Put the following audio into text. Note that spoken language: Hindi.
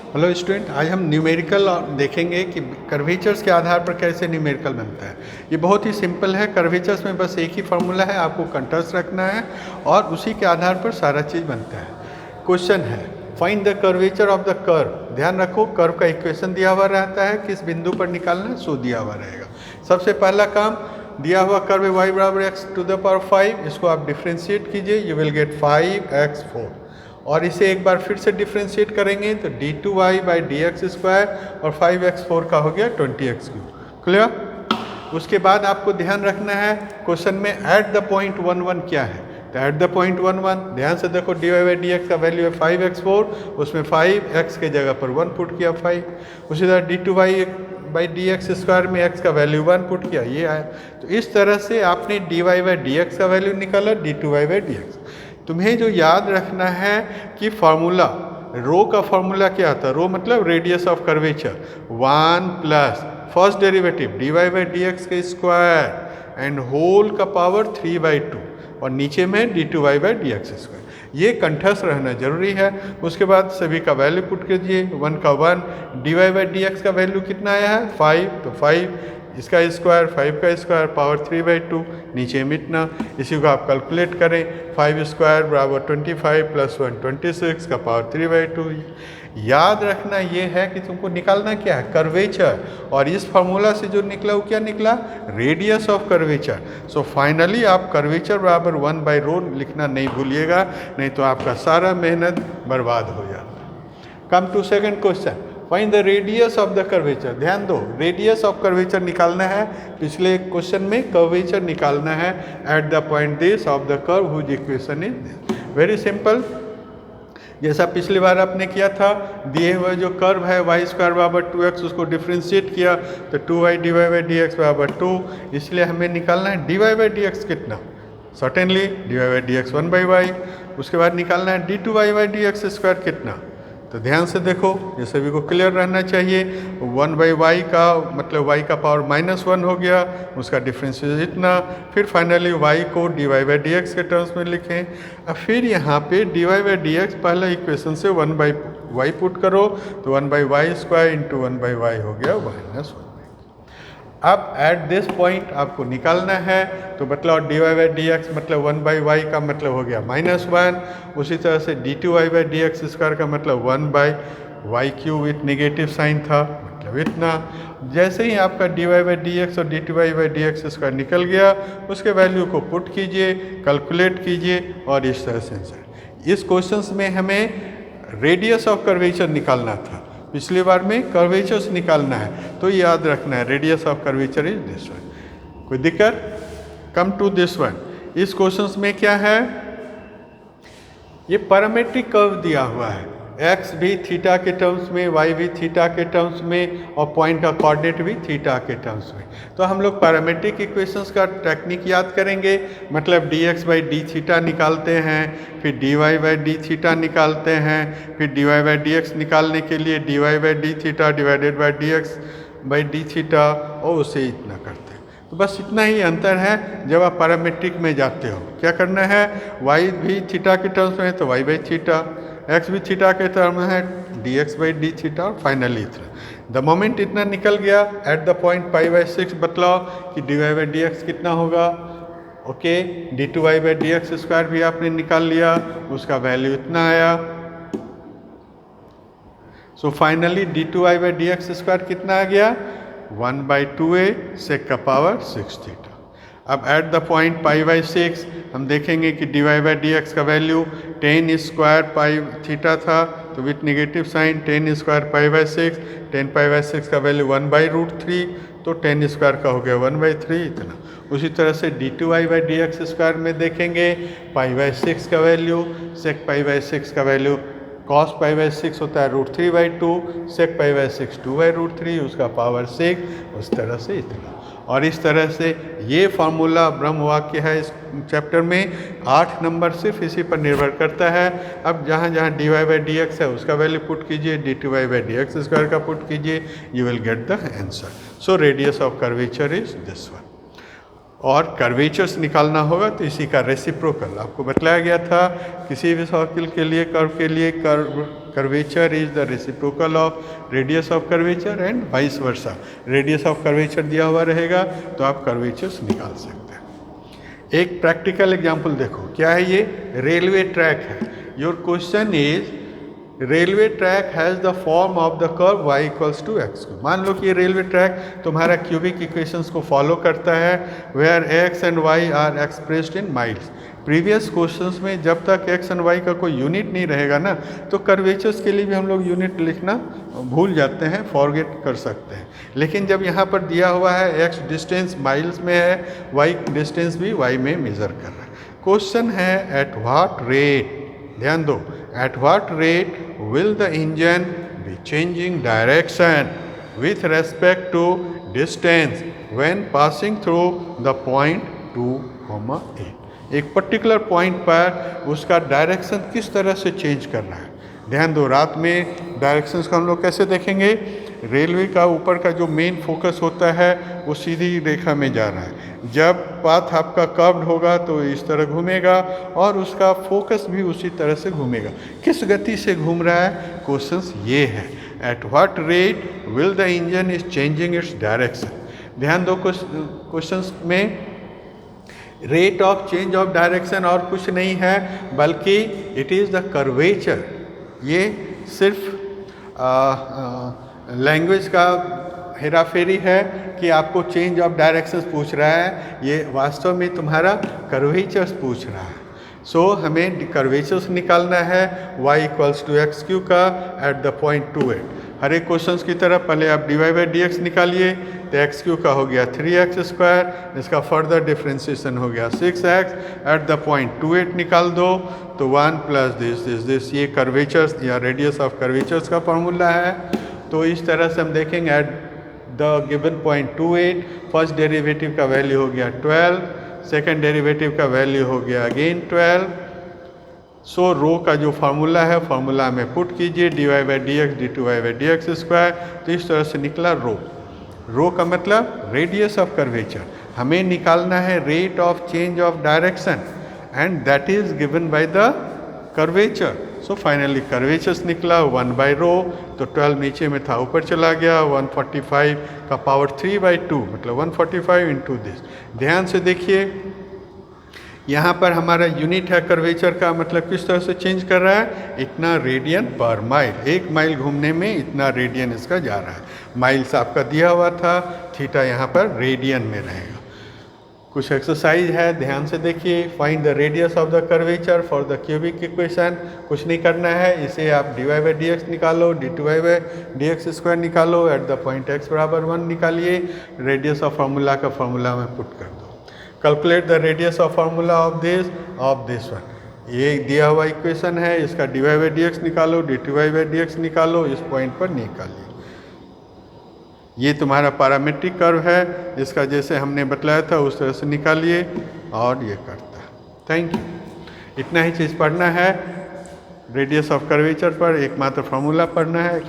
हेलो स्टूडेंट, आज हम न्यूमेरिकल देखेंगे कि कर्वेचर्स के आधार पर कैसे न्यूमेरिकल बनता है। ये बहुत ही सिंपल है। कर्वेचर्स में बस एक ही फार्मूला है, आपको कंट्रास्ट रखना है और उसी के आधार पर सारा चीज़ बनता है। क्वेश्चन है find the curvature of the curve. ध्यान रखो, कर्व का इक्वेशन दिया हुआ रहता है, किस बिंदु पर निकालना है सो दिया हुआ रहेगा। सबसे पहला काम, दिया हुआ कर्व है y बराबर x टू द पावर 5, इसको आप डिफ्रेंशिएट कीजिए, यू विल गेट 5x4 और इसे एक बार फिर से डिफ्रेंशिएट करेंगे तो d2y by D x square और 5x4 का हो गया 20x3। क्लियर। उसके बाद आपको ध्यान रखना है क्वेश्चन में एट द पॉइंट 1 1 क्या है। तो एट द पॉइंट 1 1 ध्यान से देखो, dy बाई डी एक्स का वैल्यू है 5x4, उसमें 5x के जगह पर 1 पुट किया 5। उसी तरह d2y by D x square में x का वैल्यू 1 पुट किया, ये आया। तो इस तरह से आपने dy बाई डी एक्स का वैल्यू निकाला, d2y बाई डी एक्स। तुम्हें जो याद रखना है कि फार्मूला रो का फार्मूला क्या था। रो मतलब radius of curvature, 1 plus first derivative dy by D x के स्क्वायर एंड होल का पावर 3/2 और नीचे में d2y by D x square. ये कंठस्थ रहना जरूरी है। उसके बाद सभी का वैल्यू पुट कीजिए, 1 का 1, dy बाई डी एक्स का वैल्यू कितना आया है 5, तो 5 इसका स्क्वायर 5 का स्क्वायर पावर 3/2, नीचे मिटना। इसी को आप कैलकुलेट करें, 5 स्क्वायर बराबर 25 प्लस 1 26 का पावर 3/2। याद रखना ये है कि तुमको निकालना क्या है, कर्वेचर, और इस फार्मूला से जो निकला वो क्या निकला, radius of curvature. So finally आप कर्वेचर बराबर 1/रो लिखना नहीं भूलिएगा, नहीं तो आपका सारा मेहनत बर्बाद हो जाता। Come to second question, find the radius of the curvature. ध्यान दो, रेडियस ऑफ कर्वेचर निकालना है। पिछले क्वेश्चन में कर्वेचर निकालना है at the point this of the curve whose equation is this. Very simple, जैसा पिछली बार आपने किया था, दिए हुए जो कर्व है y स्क्वायर बराबर 2x, उसको डिफ्रेंशिएट किया तो 2y dy by D x बराबर 2, इसलिए हमें निकालना है dy बाई डी एक्स कितना, certainly dy by D x 1/y। उसके बाद निकालना है d2y by D x square कितना। तो ध्यान से देखो, ये सभी को क्लियर रहना चाहिए। 1/y का मतलब y का पावर -1 हो गया, उसका डिफरेंशियल इतना। फिर फाइनली y को dy बाई डी एक्स के टर्म्स में लिखें। अब फिर यहाँ पे dy बाई डी एक्स पहले इक्वेशन से 1/y पुट करो तो 1/y स्क्वायर इंटू 1/y हो गया -1। अब एट दिस पॉइंट आपको निकालना है, तो मतलब dy बाई डी एक्स मतलब 1/y का मतलब हो गया -1। उसी तरह से d2y by D x square का मतलब 1/y³ विथ नेगेटिव साइन था, मतलब इतना। जैसे ही आपका dy बाई डी एक्स और d2y by D x square निकल गया, उसके वैल्यू को पुट कीजिए, कैलकुलेट कीजिए और इस तरह से आंसर। इस क्वेश्चन में हमें रेडियस ऑफ कर्वेचर निकालना था, पिछली बार में कर्वेचर्स निकालना है, तो याद रखना है radius of curvature is this one. कोई दिक्कत? Come to this one. इस क्वेश्चंस में क्या है, ये पैरामेट्रिक कर्व दिया हुआ है, x भी थीटा के टर्म्स में, y भी थीटा के टर्म्स में और पॉइंट का कोऑर्डिनेट भी थीटा के टर्म्स में। तो हम लोग पैरामेट्रिक इक्वेशंस का टेक्निक याद करेंगे, मतलब dx बाई डी थीटा निकालते हैं, फिर dy बाई डी थीटा निकालते हैं, फिर dy बाई डी एक्स निकालने के लिए dy by D theta divided by dx by D theta, और उसे इतना करते हैं। तो बस इतना ही अंतर है जब आप पैरामेट्रिक में जाते हो। क्या करना है, y भी थीटा के टर्म्स में है तो y बाई थीटा, x भी थीटा के टर्म में है dx बाई डी थीटा, और फाइनली इतना। द मोमेंट इतना निकल गया, एट द पॉइंट π/6 बतलाओ कि dy बाई डी एक्स कितना होगा। Okay, d2y by D x square भी आपने निकाल लिया, उसका वैल्यू इतना आया। So finally d2y by D x square कितना आ गया, 1/2a sec का पावर 6 थीटा। अब एट द पॉइंट π/6 हम देखेंगे कि dy बाई डी एक्स का वैल्यू 10 स्क्वायर पाई थीटा था, तो विथ नेगेटिव साइन 10 स्क्वायर π/6, 10 π/6 का वैल्यू 1/√3, तो 10 स्क्वायर का हो गया 1/3 इतना। उसी तरह से d2y by D x square में देखेंगे π/6 का वैल्यू, sec π/6 का वैल्यू cos π/6 होता है √3/2, sec π/6 2/√3, उसका पावर 6, उस तरह से इतना। और इस तरह से ये फार्मूला ब्रह्म वाक्य है इस चैप्टर में। 8 नंबर सिर्फ इसी पर निर्भर करता है। अब जहाँ जहाँ dy बाई डी एक्स है उसका वैल्यू पुट कीजिए, d2y by D x square का पुट कीजिए, you will get the answer. So radius of curvature is this one. और कर्वेचर्स निकालना होगा तो इसी का रेसिप्रोकल आपको बतलाया गया था। किसी भी सर्किल के लिए, कर्व के लिए, curve curvature is the reciprocal of radius of curvature and vice versa. Radius of curvature दिया हुआ रहेगा तो आप curvatures निकाल सकते हैं। एक प्रैक्टिकल एग्जांपल देखो, क्या है ये? रेलवे ट्रैक है। Your question is railway track has the form of the curve y equals to x. मान लो कि ये रेलवे ट्रैक तुम्हारा क्यूबिक इक्वेशंस को फॉलो करता है, where x and y are expressed in miles. Previous questions में जब तक x एंड y का कोई यूनिट नहीं रहेगा ना, तो कर्वेचर्स के लिए भी हम लोग यूनिट लिखना भूल जाते हैं, फॉरगेट कर सकते हैं। लेकिन जब यहाँ पर दिया हुआ है x डिस्टेंस माइल्स में है, y डिस्टेंस भी y में मेज़र कर रहा है। क्वेश्चन है एट व्हाट रेट, ध्यान दो, at what rate will the engine be changing direction with respect to distance when passing through the point 2, 8। एक पर्टिकुलर पॉइंट पर उसका डायरेक्शन किस तरह से चेंज कर रहा है। ध्यान दो, रात में डायरेक्शंस को हम लोग कैसे देखेंगे? रेलवे का ऊपर का जो मेन फोकस होता है वो सीधी रेखा में जा रहा है। जब पाथ आपका कर्व्ड होगा तो इस तरह घूमेगा और उसका फोकस भी उसी तरह से घूमेगा। किस गति से घूम रहा है? क्वेश्चंस ये है, at what rate will the engine is changing its direction. ध्यान दो, क्वेश्चंस में rate of change of direction और कुछ नहीं है, बल्कि इट इज़ द कर्वेचर। ये सिर्फ लैंग्वेज का हेराफेरी है कि आपको चेंज ऑफ डायरेक्शंस पूछ रहा है, ये वास्तव में तुम्हारा कर्वेचर्स पूछ रहा है। सो हमें कर्वेचर्स निकालना है y equals to x cube का एट द पॉइंट 2, 8। हर एक क्वेश्चंस की तरह पहले आप dy/dx निकालिए, तो एक्स क्यू का हो गया 3x², इसका फर्दर डिफ्रेंसिएशन हो गया 6x, एट द पॉइंट 2, 8 निकाल दो तो 1 प्लस दिस, ये कर्वेचर्स या रेडियस ऑफ कर्वेचर्स का फॉर्मूला है। तो इस तरह से हम देखेंगे at the given point 2, 8, first derivative का वैल्यू हो गया 12, सेकेंड डेरिवेटिव का वैल्यू हो गया अगेन 12। सो रो का जो फार्मूला है, फार्मूला में पुट कीजिए dy/dx d2y/dx², तो इस तरह से निकला रो। रो का मतलब रेडियस ऑफ कर्वेचर। हमें निकालना है rate of change of direction and that is given by the curvature. So finally curvatures निकला 1/रो, तो 12 नीचे में था ऊपर चला गया, 145 का पावर 3/2 मतलब 145 इंटू दिस। ध्यान से देखिए, यहाँ पर हमारा यूनिट है कर्वेचर का, मतलब किस तरह से चेंज कर रहा है? इतना रेडियन पर माइल, 1 माइल घूमने में इतना रेडियन इसका जा रहा है। माइल्स आपका दिया हुआ था, थीटा यहाँ पर रेडियन में रहेगा। कुछ एक्सरसाइज है, ध्यान से देखिए। Find the radius of the curvature for the cubic equation. कुछ नहीं करना है, इसे आप dy/dx निकालो, d2y/dx² निकालो, एट द पॉइंट x बराबर 1 निकालिए, रेडियस ऑफ फार्मूला का फार्मूला में पुट कर दो। Calculate the radius of formula of this one. ये दिया हुआ इक्वेशन है, इसका dy/dx निकालो, d2y/dx निकालो, इस पॉइंट पर निकालिए। ये तुम्हारा पैरामीट्रिक कर्व है, इसका जैसे हमने बतलाया था उस तरह से निकालिए और ये करता है। Thank you. इतना ही चीज़ पढ़ना है रेडियस ऑफ कर्वेचर पर, एकमात्र फार्मूला पढ़ना है।